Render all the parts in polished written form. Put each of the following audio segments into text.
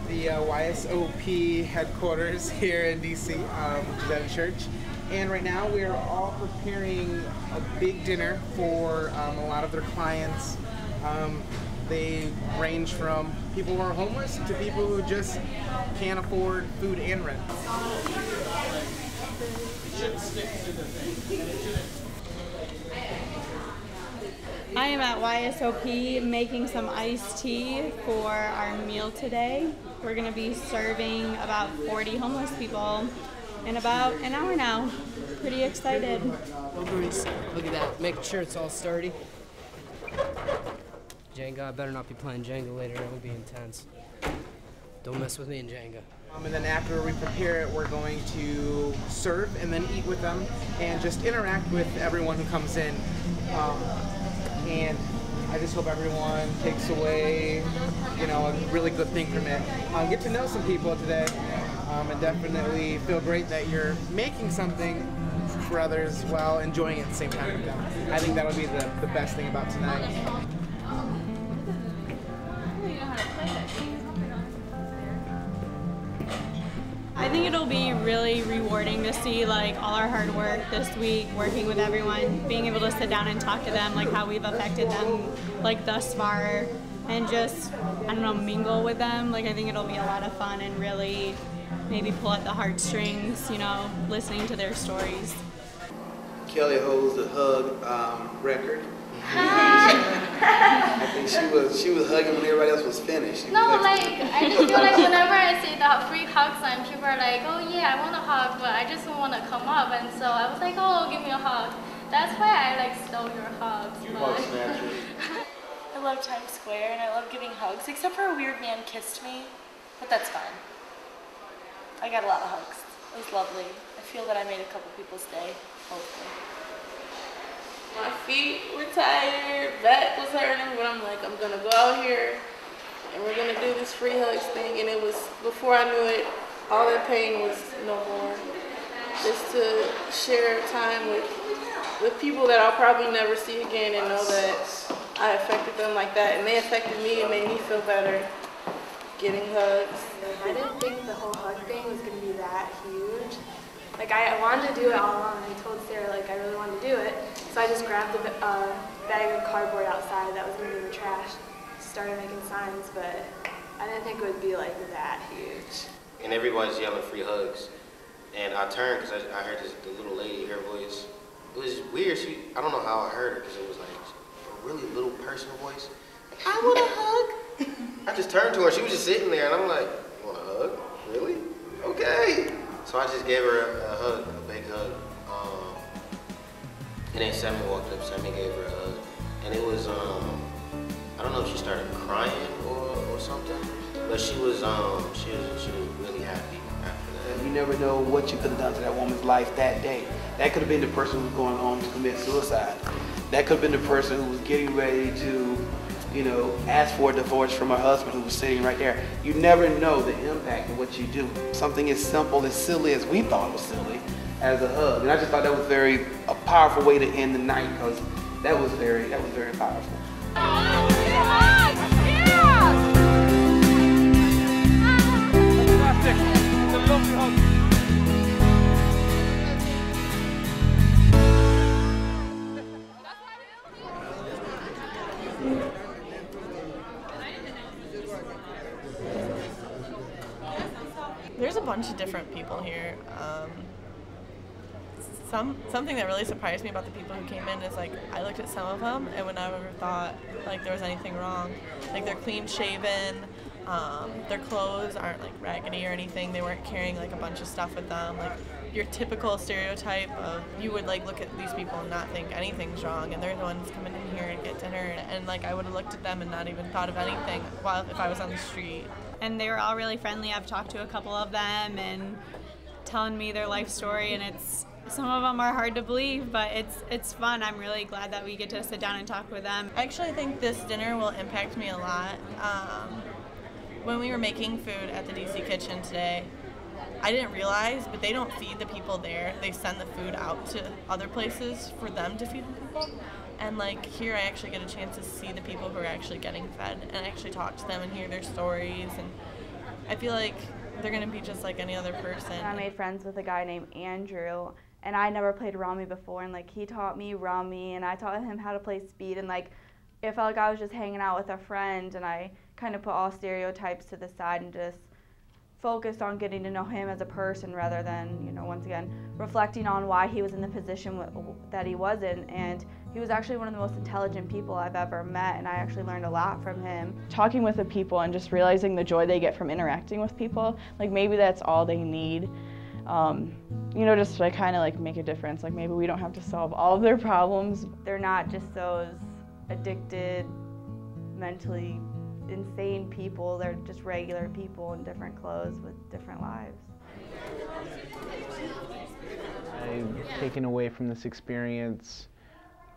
the YSOP headquarters here in DC, which is at a church. And right now we are all preparing a big dinner for a lot of their clients. They range from people who are homeless to people who just can't afford food and rent. I am at YSOP making some iced tea for our meal today. We're going to be serving about 40 homeless people in about an hour now. Pretty excited. Look at that, making sure it's all sturdy. Jenga, I better not be playing Jenga later, it will be intense. Don't mess with me in Jenga. And then after we prepare it, we're going to serve and then eat with them and just interact with everyone who comes in. And I just hope everyone takes away, a really good thing from it. Get to know some people today, and definitely feel great that you're making something for others while enjoying it at the same time with them. I think that'll be the best thing about tonight. I think it'll be really rewarding to see all our hard work this week, working with everyone, being able to sit down and talk to them, how we've affected them thus far, and just, mingle with them. I think it'll be a lot of fun and really maybe pull at the heartstrings, listening to their stories. Kelly holds the hug record. I think she was hugging when everybody else was finished. No, I just feel like whenever I say the free hug sign, people are like, oh yeah, I want a hug, but I just don't want to come up. And so I was like, oh, give me a hug. That's why I stole your hugs. You hug snatcher. I love Times Square and I love giving hugs, except for a weird man kissed me, but that's fine. I got a lot of hugs. It was lovely. I feel that I made a couple people's day, hopefully. My feet were tired, back was hurting, but I'm like, I'm gonna go out here and we're gonna do this free hugs thing. And it was, before I knew it, all that pain was no more. Just to share time with people that I'll probably never see again and know that I affected them like that. And they affected me and made me feel better getting hugs. I didn't think the whole hug thing was gonna be that huge. I wanted to do it all along. I told Sarah I really wanted to do it. So I just grabbed a bag of cardboard outside that was going to be in the trash, started making signs, but I didn't think it would be that huge. And everybody's yelling free hugs. And I turned because I heard the little lady, her voice. It was weird. I don't know how I heard her because it was a really little personal voice. I want a hug. I just turned to her. She was just sitting there and I'm like, you want a hug? Really? Okay. So I just gave her a hug, a big hug. And then Sammy walked up, Sammy gave her a hug. And it was, I don't know if she started crying or something, but she was really happy after that. And you never know what you could have done to that woman's life that day. That could have been the person who was going on to commit suicide. That could have been the person who was getting ready to, ask for a divorce from her husband who was sitting right there. You never know the impact of what you do. Something as simple, as silly as we thought was silly, as a hug. And I just thought that was a powerful way to end the night because that was very powerful. There's a bunch of different people here. Something that really surprised me about the people who came in is I looked at some of them and when I ever thought there was anything wrong, they're clean shaven, their clothes aren't raggedy or anything. They weren't carrying a bunch of stuff with them. Your typical stereotype of you would look at these people and not think anything's wrong, and they're the ones coming in here and get dinner, and I would have looked at them and not even thought of anything if I was on the street. And they were all really friendly. I've talked to a couple of them and telling me their life story, and some of them are hard to believe, but it's fun. I'm really glad that we get to sit down and talk with them. I actually think this dinner will impact me a lot. When we were making food at the DC Kitchen today, I didn't realize, but they don't feed the people there. They send the food out to other places for them to feed the people. And here I actually get a chance to see the people who are actually getting fed and actually talk to them and hear their stories. And I feel like they're going to be just like any other person. I made friends with a guy named Andrew, and I never played rummy before, and like he taught me rummy, and I taught him how to play speed, and like it felt like I was just hanging out with a friend, and I kind of put all stereotypes to the side and just focused on getting to know him as a person rather than, you know, once again, reflecting on why he was in the position that he was in. And he was actually one of the most intelligent people I've ever met, and I actually learned a lot from him. Talking with the people and just realizing the joy they get from interacting with people, like maybe that's all they need. You know, just to kind of like make a difference. Like maybe we don't have to solve all of their problems. They're not just those addicted, mentally insane people. They're just regular people in different clothes with different lives. I've taken away from this experience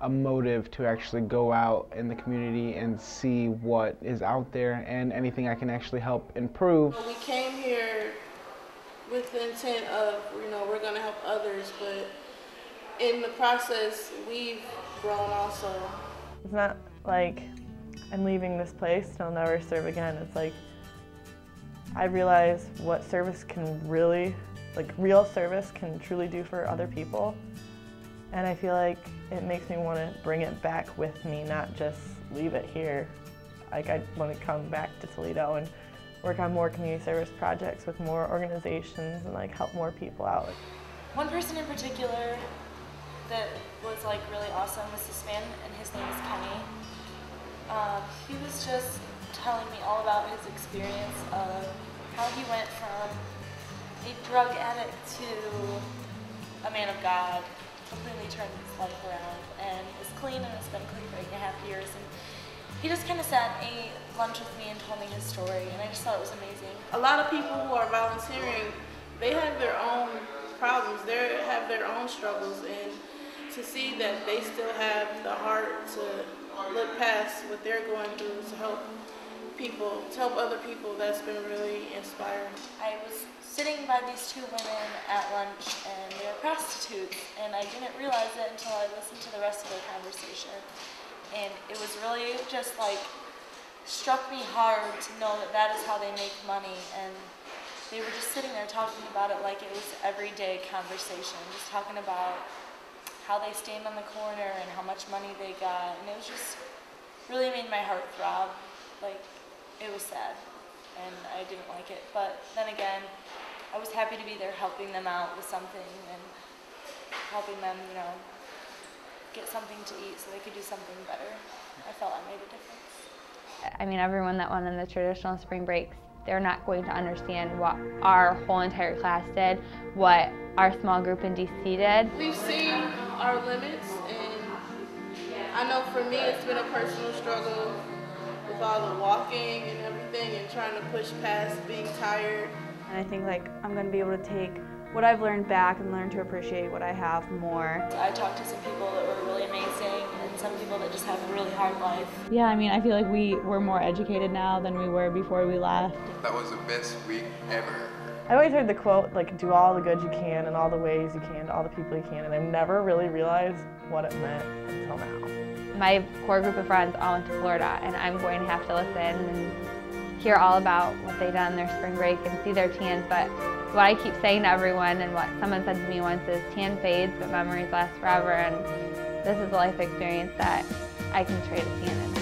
a motive to actually go out in the community and see what is out there and anything I can actually help improve. We came here with the intent of, you know, we're going to help others, but in the process, we've grown also. It's not like I'm leaving this place and I'll never serve again. It's like I realize what service can really, like real service can truly do for other people. And I feel like it makes me want to bring it back with me, not just leave it here. Like I want to come back to Toledo and work on more community service projects with more organizations and like help more people out. One person in particular that was like really awesome was this man, and his name is Kenny. He was just telling me all about his experience of how he went from a drug addict to a man of God, completely turned his life around, and is clean and has been clean for 8.5 years. And he just kind of sat and ate lunch with me and told me his story, and I just thought it was amazing. A lot of people who are volunteering, they have their own problems, they have their own struggles, and to see that they still have the heart to look past what they're going through to help people, to help other people, that's been really inspiring. I was sitting by these two women at lunch, and they were prostitutes, and I didn't realize it until I listened to the rest of their conversation. And it was really just like, struck me hard to know that that is how they make money, and they were just sitting there talking about it like it was everyday conversation, just talking about how they stand on the corner and how much money they got, and it was just really made my heart throb. Like, it was sad, and I didn't like it, but then again, I was happy to be there helping them out with something and helping them, you know, get something to eat so they could do something better. I felt I made a difference. I mean, everyone that went in the traditional spring breaks, they're not going to understand what our whole entire class did, what our small group in DC did. We've seen our limits, and I know for me it's been a personal struggle with all the walking and everything and trying to push past being tired. And I think like I'm going to be able to take what I've learned back and learn to appreciate what I have more. I talked to some people that were really amazing and some people that just have a really hard life. Yeah, I mean, I feel like we're more educated now than we were before we left. That was the best week ever. I always heard the quote, like, do all the good you can in all the ways you can to all the people you can, and I've never really realized what it meant until now. My core group of friends all went to Florida, and I'm going to have to listen and hear all about what they done their spring break and see their tans. But what I keep saying to everyone, and what someone said to me once, is tan fades, but memories last forever, and this is a life experience that I can trade a tan in.